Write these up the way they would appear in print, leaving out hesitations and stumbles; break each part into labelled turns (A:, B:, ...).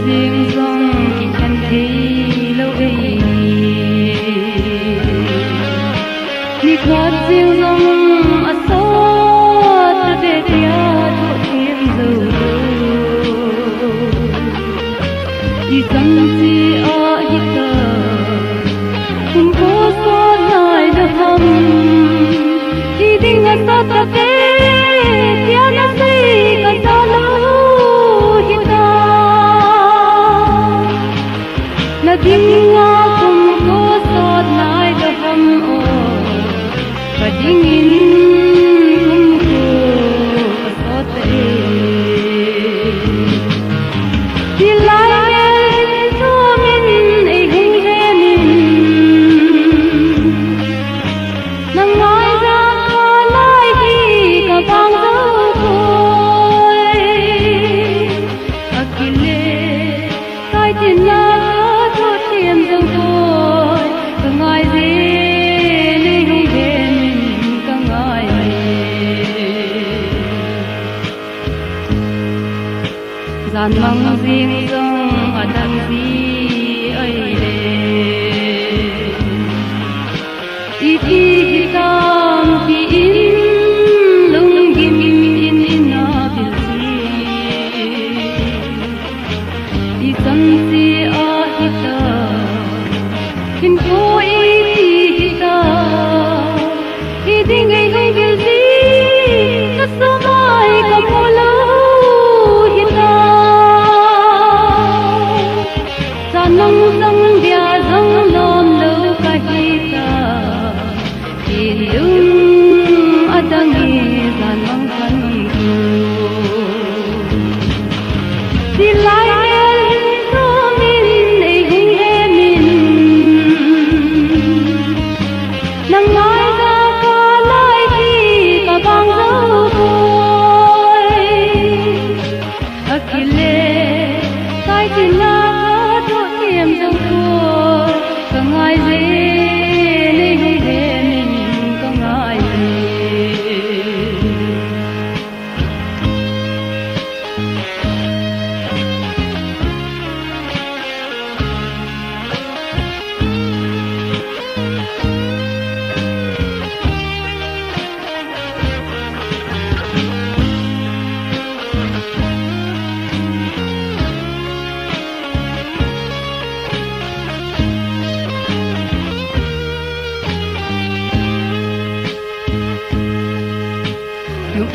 A: riêng dòng chỉ chân thấy lâu ấy ni thoát riêng dòng ở xót để tia chỗ thiên dầu đi dòng chi ở hít thở cùng cố xót lại được hầm đi đi ngã xót ta về tia nó say cả gió lâu hít thở là tiếng ngõ cùng cố xót lại được hầm và dingin kumku asote dilai el tumin ei hung hemin nang ngai ra ka lai hi ka bang dau koi akile kai tin na tho tien dau koi ka ngai de gian mang riêng dòng ở đằng gì ấy lệ ít tam khi in lung kim in na bil si san si a hita kim ko hita ding ei hung bil si na samai ka mola nông sông bia dòng lom lâu cả hita ilung adangi gian mang thân dilai el tumin ei hung hemin nang ngai ra ka lai hi ka bang dau koi akile kai tin na em dâu thôi có ngài gì nên không thể mình có ngài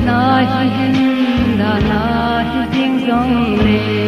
A: na hi hin da na hi ding dong le